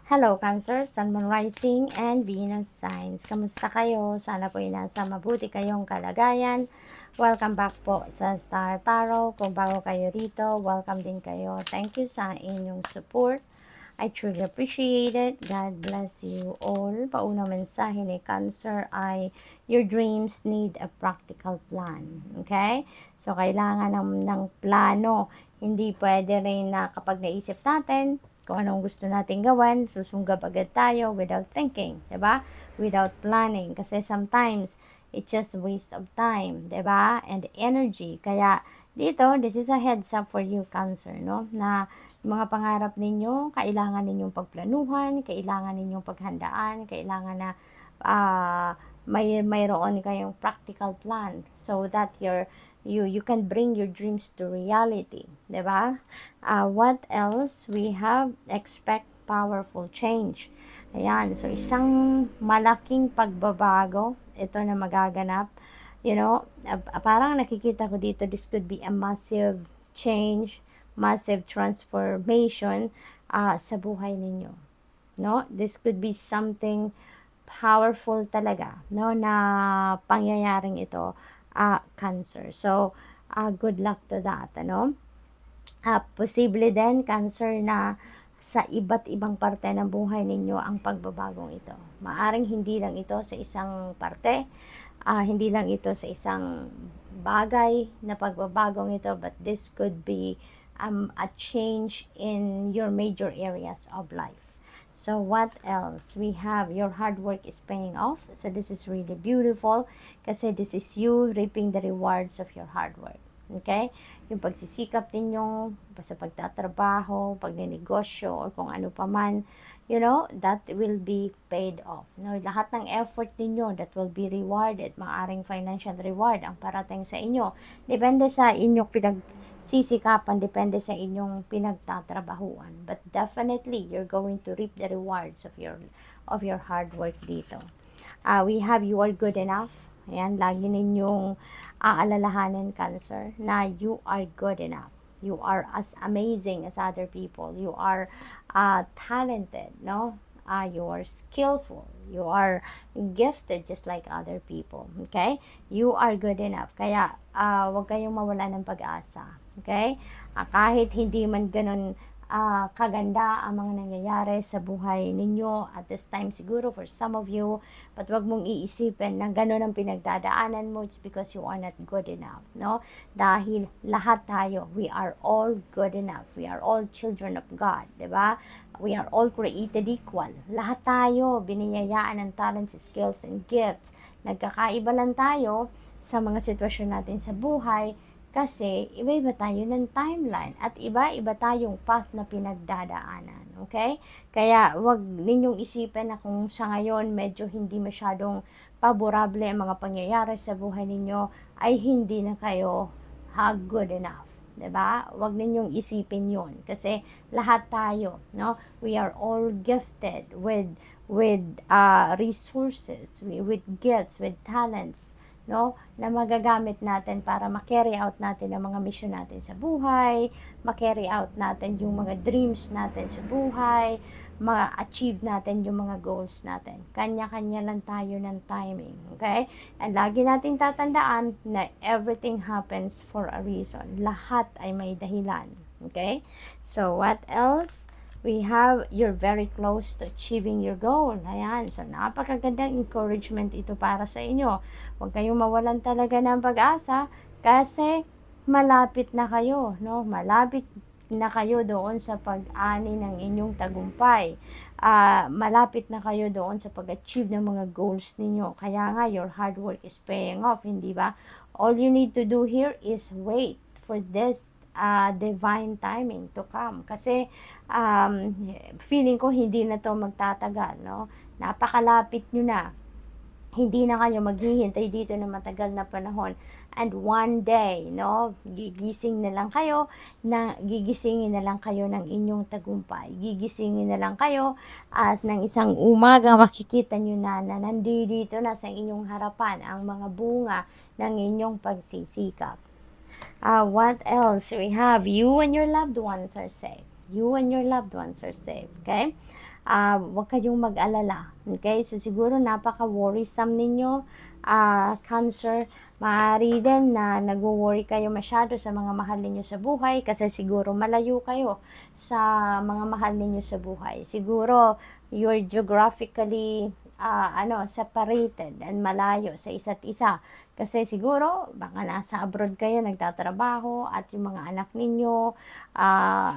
Hello Cancer, Sun, Moon, Rising, and Venus signs. Kamusta kayo? Sana po ay nasa mabuti kayong kalagayan. Welcome back po sa Star Tarot. Kung bago kayo rito, welcome din kayo. Thank you sa inyong support. I truly appreciate it. God bless you all. Paunang mensahe ni Cancer ay your dreams need a practical plan. Okay? So, kailangan ng plano. Hindi pwede rin na kapag naisip natin, kung anong gusto natin gawin, susunggab agad tayo without thinking, 'di ba? Without planning, kasi sometimes it's just a waste of time, 'di ba? And energy. Kaya dito, this is a heads up for you Cancer, no? Na mga pangarap ninyo, kailangan ninyong pagplanuhan, kailangan ninyong paghandaan, kailangan na mayroon kayong practical plan so that you can bring your dreams to reality, 'di ba? What else? We have expect powerful change. Ayan, so isang malaking pagbabago ito na magaganap. You know, parang nakikita ko dito, this could be a massive change, massive transformation sa buhay ninyo. No? This could be something powerful talaga, no, na pangyayaring ito, Cancer. So, good luck to that, ano? Posible din, Cancer, na sa iba't ibang parte ng buhay ninyo ang pagbabagong ito. Maaring hindi lang ito sa isang parte, hindi lang ito sa isang bagay na pagbabagong ito, but this could be a change in your major areas of life. So what else? We have your hard work is paying off. So this is really beautiful kasi this is you reaping the rewards of your hard work. Okay? Yung pagsisikap ninyo sa pagtatrabaho, pagninegosyo, or kung ano pa man, you know, that will be paid off. No, lahat ng effort ninyo that will be rewarded. Maaring financial reward ang parating sa inyo. Depende sa inyong sisikapan, depende sa inyong pinagtatrabahuan. But definitely, you're going to reap the rewards of your hard work dito. We have you are good enough. Ayan, lagi ninyong aalalahanin, Cancer, na you are good enough. You are as amazing as other people. You are talented, no? You are skillful. You are gifted just like other people. Okay? You are good enough. Kaya, huwag kayong mawala ng pag-asa. Okay? Kahit hindi man ganun kaganda ang mga nangyayari sa buhay ninyo at this time siguro for some of you, but wag mong iisipin na ganun ang pinagdadaanan mo, it's because you are not good enough, no? Dahil lahat tayo, we are all good enough. We are all children of God, 'di ba? We are all created equal. Lahat tayo biniyayaan ng talents, skills, and gifts. Nagkakaiba lang tayo sa mga sitwasyon natin sa buhay kasi iba-iba tayo ng timeline at iba-iba tayong path na pinagdadaanan. Okay? Kaya wag ninyong isipin na kung sa ngayon medyo hindi masyadong paborable ang mga pangyayari sa buhay ninyo ay hindi na kayo good enough. 'Di ba? Wag ninyong isipin 'yon kasi lahat tayo, no? We are all gifted with resources, with gifts, with talents, no, na magagamit natin para ma-carry out natin ang mga mission natin sa buhay, ma-carry out natin yung mga dreams natin sa buhay, ma-achieve natin yung mga goals natin. Kanya-kanya lang tayo ng timing, okay? And lagi nating tatandaan na everything happens for a reason. Lahat ay may dahilan, okay? So, what else? We have, you're very close to achieving your goal. Ayan. So, napakagandang encouragement ito para sa inyo. Huwag kayong mawalan talaga ng pag-asa kasi malapit na kayo, no? Malapit na kayo doon sa pag-ani ng inyong tagumpay. Malapit na kayo doon sa pag-achieve ng mga goals ninyo. Kaya nga, your hard work is paying off, hindi ba? All you need to do here is wait for this divine timing to come. Kasi feeling ko hindi na to magtatagal, no? Napakalapit nyo na. Hindi na kayo maghihintay dito na matagal na panahon. And one day, no, gigisingin na lang kayo ng inyong tagumpay. Gigisingin na lang kayo as ng isang umaga, makikita nyo na nandito na sa inyong harapan ang mga bunga ng inyong pagsisikap. What else? We have you and your loved ones are safe. You and your loved ones are safe. Okay? Huwag kayong mag-alala. Okay? So, siguro napaka-worrisome ninyo, Cancer. Maaari din na nag-worry kayo masyado sa mga mahal ninyo sa buhay kasi siguro malayo kayo sa mga mahal ninyo sa buhay. Siguro, you're geographically separated and malayo sa isa't isa. Kasi siguro, baka nasa abroad kayo, nagtatrabaho, at yung mga anak ninyo,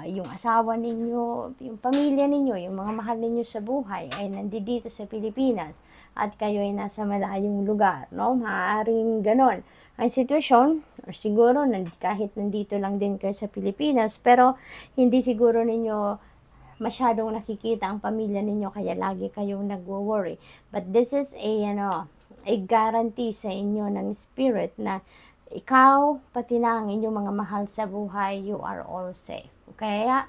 yung asawa ninyo, yung pamilya ninyo, yung mga mahal ninyo sa buhay ay nandito sa Pilipinas at kayo ay nasa malayong lugar, no? Maaaring ganon ang sitwasyon, or siguro kahit nandito lang din kayo sa Pilipinas, pero hindi siguro ninyo masyadong nakikita ang pamilya ninyo kaya lagi kayong nagwo-worry. But this is a guarantee sa inyo ng spirit na ikaw, pati na ang inyong mga mahal sa buhay, you are all safe. Kaya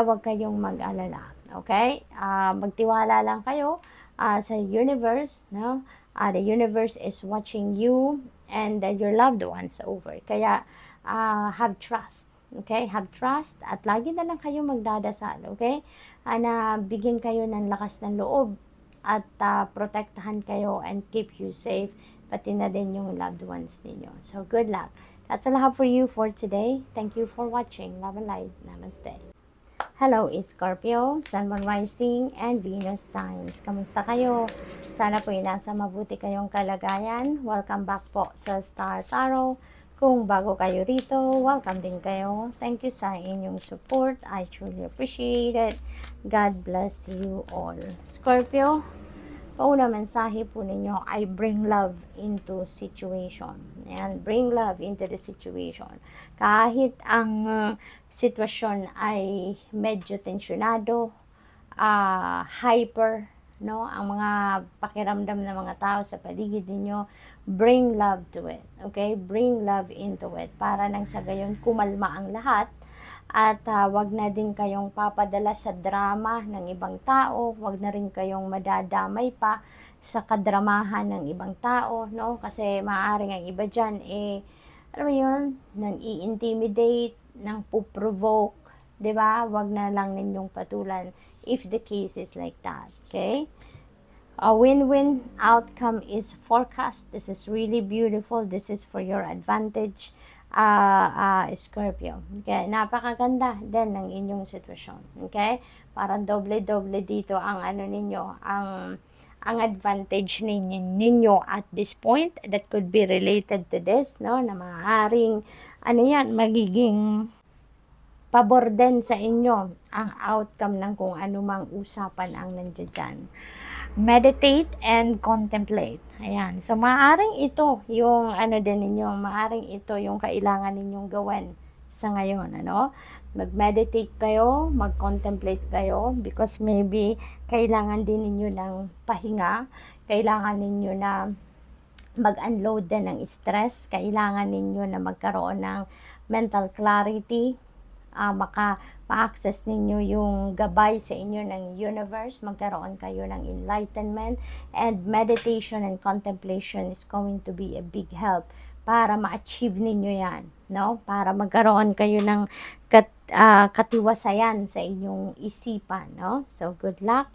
wag kayong mag-alala. Okay? Magtiwala lang kayo sa universe, no? The universe is watching you and your loved ones over. Kaya have trust. Okay? Have trust at lagi na lang kayo magdadasal. Okay? Na bigyan kayo ng lakas ng loob at protektahan kayo and keep you safe, pati na din yung loved ones ninyo. So, good luck. That's all I have for you for today. Thank you for watching. Love and light. Namaste. Hello, Scorpio, Sun, Moon, Rising, and Venus signs. Kamusta kayo? Sana po nasa mabuti kayong kalagayan. Welcome back po sa Star Tarot. Kung bago kayo rito, welcome din kayo. Thank you sa inyong support. I truly appreciate it. God bless you all. Scorpio, pauna mensahe po ninyo ay bring love into situation. Ayan, bring love into the situation. Kahit ang sitwasyon ay medyo tensyonado, hyper, no? Ang mga pakiramdam ng mga tao sa paligid ninyo, bring love to it. Okay? Bring love into it. Para nang sa gayon, kumalma ang lahat. At wag na din kayong papadala sa drama ng ibang tao. Wag na rin kayong madadamay pa sa kadramahan ng ibang tao, no? Kasi maaaring ang iba dyan, alam mo yun, nang i-intimidate, nang puprovoke, diba? Wag na lang ninyong patulan if the case is like that, okay? A win-win outcome is forecast. This is really beautiful. This is for your advantage, Scorpio. Okay, napakaganda din ng inyong sitwasyon. Okay? Parang doble-doble dito ang ninyo, ang advantage ninyo at this point that could be related to this, no? Na maaaring magiging pabor din sa inyo ang outcome ng kung anumang usapan ang nandiyan dyan. Meditate and contemplate. Ayan. So, maaaring ito yung din ninyo, maaaring ito yung kailangan ninyong gawin sa ngayon, Mag-meditate kayo, mag-contemplate kayo because maybe kailangan din ninyo ng pahinga, kailangan ninyo na mag-unload din ng stress, kailangan ninyo na magkaroon ng mental clarity, ma-access ninyo yung gabay sa inyo ng universe, magkaroon kayo ng enlightenment, and meditation and contemplation is going to be a big help para ma-achieve ninyo yan, no? Para magkaroon kayo ng katiwasayan sa inyong isipan, no? So, good luck.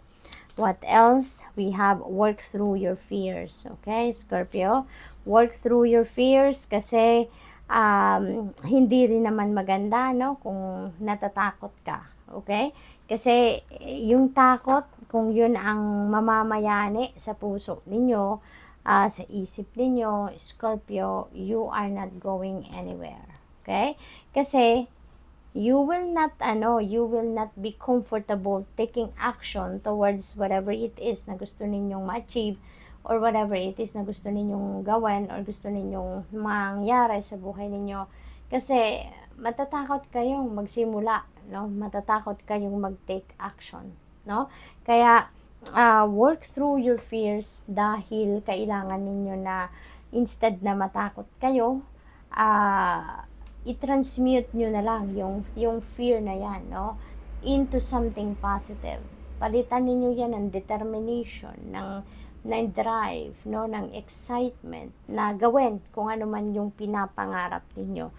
What else? We have work through your fears, okay, Scorpio? Work through your fears kasi hindi rin naman maganda, no? Kung natatakot ka, okay? Kasi yung takot, kung yun ang mamamayani sa puso ninyo, sa isip ninyo, Scorpio, you are not going anywhere, okay? Kasi you will not be comfortable taking action towards whatever it is na gusto ninyong ma-achieve, or whatever it is na gusto ninyong gawin or gusto ninyong mangyari sa buhay ninyo. Kasi matatakot kayong magsimula, no? Matatakot kayong mag-take action, no? Kaya work through your fears dahil kailangan ninyo na instead na matakot kayo, i-transmute nyo na lang yung fear na yan, no? Into something positive. Palitan ninyo yan ng determination, ng ng drive, no, ng excitement na gawin kung ano man yung pinapangarap ninyo.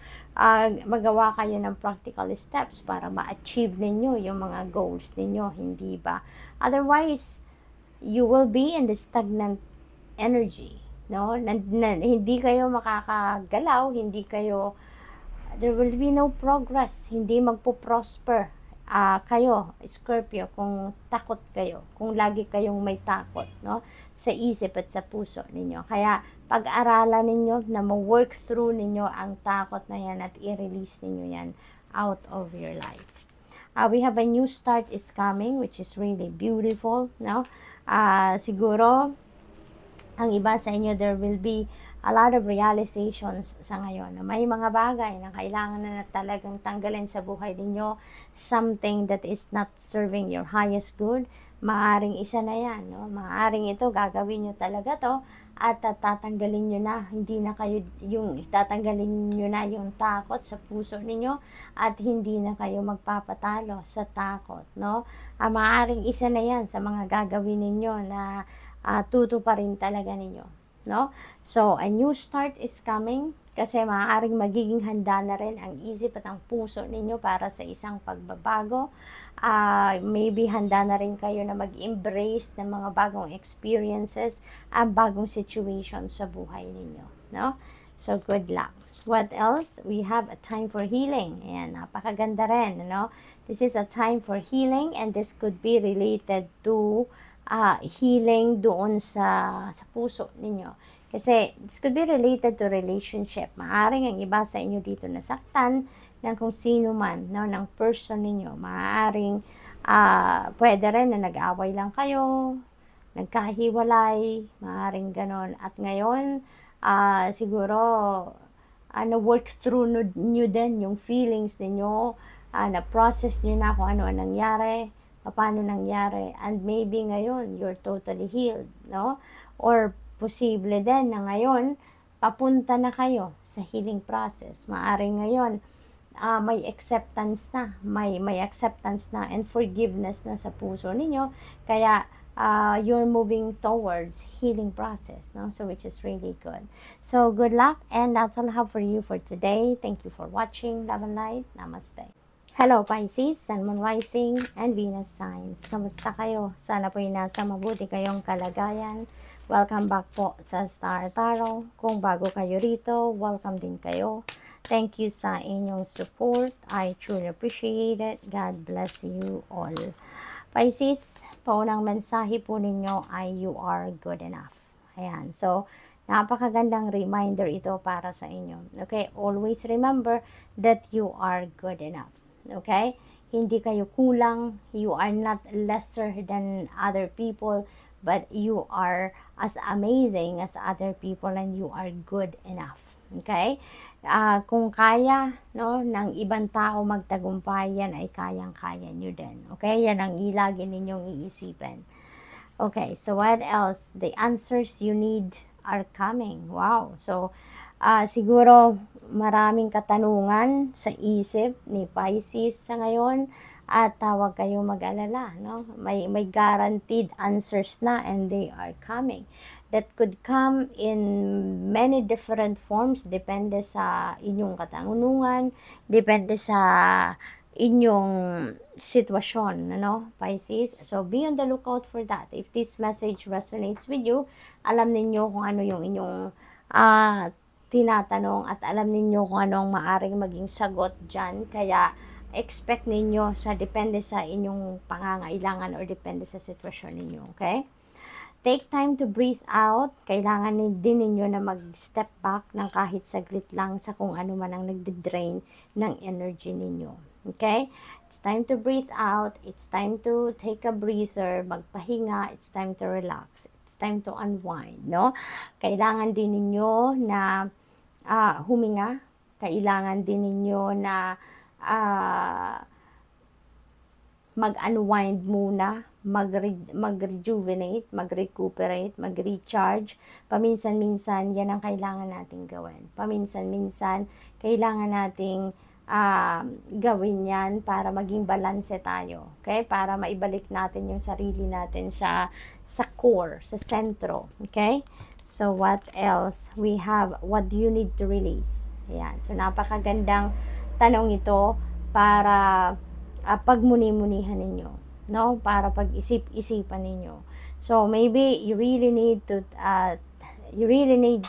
Magawa kayo ng practical steps para ma-achieve ninyo yung mga goals ninyo, hindi ba? Otherwise, you will be in the stagnant energy, no? Hindi kayo makakagalaw, hindi kayo, there will be no progress, hindi magpo-prosper kayo, Scorpio, kung takot kayo, kung lagi kayong may takot, no, sa isip at sa puso ninyo. Kaya pag-aralan ninyo na ma-work through ninyo ang takot na yan at i-release ninyo yan out of your life. We have a new start is coming, which is really beautiful, no? Siguro ang iba sa inyo, there will be a lot of realizations sa ngayon na may mga bagay na kailangan na talagang tanggalin sa buhay ninyo, something that is not serving your highest good. Maaring isa na yan, no? Maaring ito, gagawin nyo talaga to at tatanggalin nyo na, hindi na kayo tatanggalin nyo na yung takot sa puso ninyo at hindi na kayo magpapatalo sa takot, no? Maaring isa na yan sa mga gagawin ninyo na tuto pa rin talaga ninyo, no? So, a new start is coming kasi maaaring magiging handa na rin ang isip at ang puso ninyo para sa isang pagbabago. Maybe handa na rin kayo na mag-embrace ng mga bagong experiences at bagong situation sa buhay ninyo, no? So, good luck. What else? We have a time for healing. Ayan, napakaganda rin, no? This is a time for healing and this could be related to healing doon sa puso ninyo. Kasi this could be related to relationship. Maaring ang iba sa inyo dito nasaktan ng kung sino man, no, ng person ninyo. Maaring pwede rin na nag-away lang kayo, nagkahiwalay, maaring ganon. At ngayon, siguro, na-work through nyo din yung feelings ninyo, na-process nyo na kung ano ang nangyari, paano nangyari, and maybe ngayon you're totally healed, no? Or posible din na ngayon papunta na kayo sa healing process. Maaring ngayon may acceptance na, may acceptance na and forgiveness na sa puso ninyo, kaya you're moving towards healing process, no? So which is really good. So good luck, and that's all I have for you for today. Thank you for watching. Love and light. Namaste. Hello Pisces, Sun, Moon, Rising, and Venus signs. Kamusta kayo? Sana po nasa mabuti kayong kalagayan. Welcome back po sa Star Tarot. Kung bago kayo rito, welcome din kayo. Thank you sa inyong support. I truly appreciate it. God bless you all. Pisces, paunang mensahe po ninyo ay you are good enough. Ayan. So, napakagandang reminder ito para sa inyo. Okay? Always remember that you are good enough. Okay? Hindi kayo kulang. You are not lesser than other people, but you are as amazing as other people and you are good enough. Okay? Kung kaya, no, ng ibang tao magtagumpay, yan ay kayang-kaya nyo din. Okay? Yan ang ilagi ninyong iisipin. Okay, so what else? The answers you need are coming. Wow. So, siguro maraming katanungan sa isip ni Pisces sa ngayon at huwag kayong mag-alala, no? May guaranteed answers na and they are coming. That could come in many different forms, depende sa inyong katanungan, depende sa inyong sitwasyon, no, Pisces? So, be on the lookout for that. If this message resonates with you, alam ninyo kung ano yung inyong tinatanong at alam ninyo kung anong maaring maging sagot dyan. Kaya, expect ninyo depende sa inyong pangangailangan or depende sa sitwasyon ninyo, okay? Take time to breathe out. Kailangan din ninyo na mag-step back ng kahit saglit lang sa kung ano man ang nagde-drain ng energy ninyo. Okay? It's time to breathe out. It's time to take a breather, magpahinga. It's time to relax. It's time to unwind, no? Kailangan din ninyo na huminga. Kailangan din ninyo na mag-unwind muna, mag-rejuvenate, mag-recuperate, mag-recharge. Paminsan-minsan, yan ang kailangan nating gawin. Paminsan-minsan, kailangan nating gawin yan para maging balanse tayo. Okay? Para maibalik natin yung sarili natin sa core, sa sentro. Okay? So, what else? We have, what do you need to release? Ayan. So, napakagandang tanong ito para pagmuni-munihan ninyo. No? Para pag-isip-isipan ninyo. So, maybe you really need to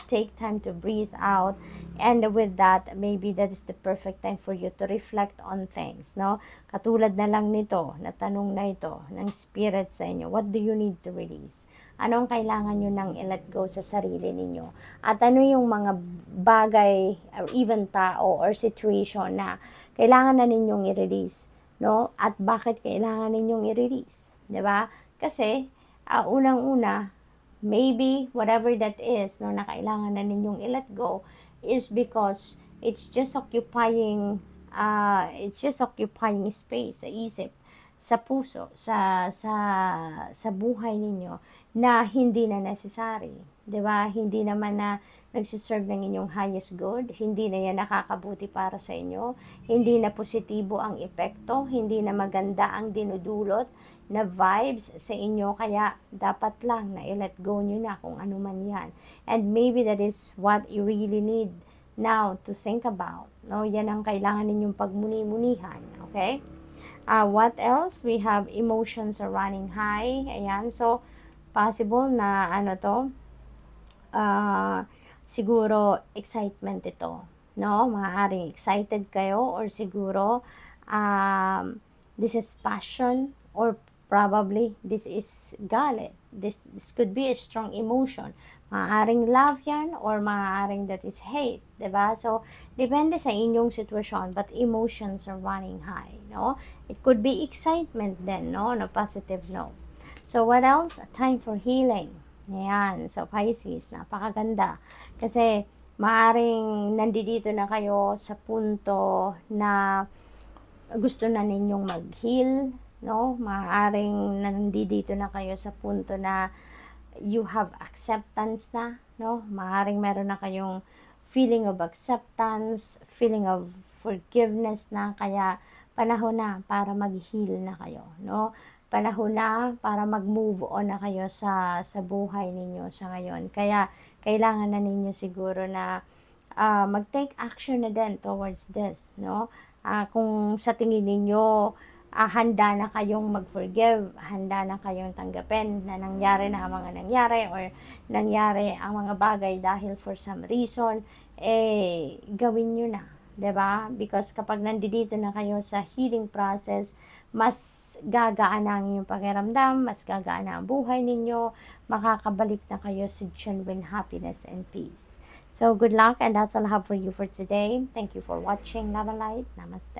take time to breathe out. And with that, maybe that is the perfect time for you to reflect on things, no? Katulad na lang nito, na tanong na ito, ng spirit sa inyo. What do you need to release? Anong kailangan nyo nang i-let go sa sarili ninyo? At ano yung mga bagay, or even tao, or situation na kailangan na ninyong i-release, no? At bakit kailangan ninyong i-release? Diba? Kasi, unang-una, maybe whatever that is, no, na kailangan na ninyong i-let go, is because it's just occupying space sa isip, sa puso, sa buhay ninyo na hindi na necessary, 'di ba? Hindi naman na nagsiserve ng inyong highest good, hindi na yan nakakabuti para sa inyo, hindi na positibo ang epekto, hindi na maganda ang dinudulot na vibes sa inyo, kaya dapat lang na i-let go nyo na kung ano man yan. And maybe that is what you really need now to think about. No? Yan ang kailangan ninyong pagmuni-munihan. Okay? What else? We have emotions are running high. Ayan. So, possible na siguro excitement ito. No? Maaaring excited kayo, or siguro this is passion, or probably this is galit. This could be a strong emotion. Maaaring love yan, or maaaring that is hate, diba? So, depende sa inyong sitwasyon, but emotions are running high, no? It could be excitement then, no? No, positive, no. So, what else? A time for healing. Ayan. So, Pisces, napakaganda. Kasi, maaaring nandito na kayo sa punto na gusto na ninyong mag-heal, no? Maaaring nandito na kayo sa punto na you have acceptance na, no? Maaaring meron na kayong feeling of acceptance, feeling of forgiveness na, kaya panahon na para mag-heal na kayo, no? Panahon na para mag-move on na kayo sa buhay ninyo sa ngayon. Kaya kailangan na ninyo siguro na mag-take action na din towards this, no? Kung sa tingin ninyo handa na kayong mag-forgive, handa na kayong tanggapin na nangyari na ang mga nangyari, or nangyari ang mga bagay dahil for some reason, gawin nyo na, 'di ba? Because kapag nandito na kayo sa healing process, mas gagaan na ang inyong pakiramdam, mas gagaan na ang buhay ninyo, makakabalik na kayo sa genuine happiness and peace. So, good luck, and that's all I have for you for today. Thank you for watching. Love and light. Namaste.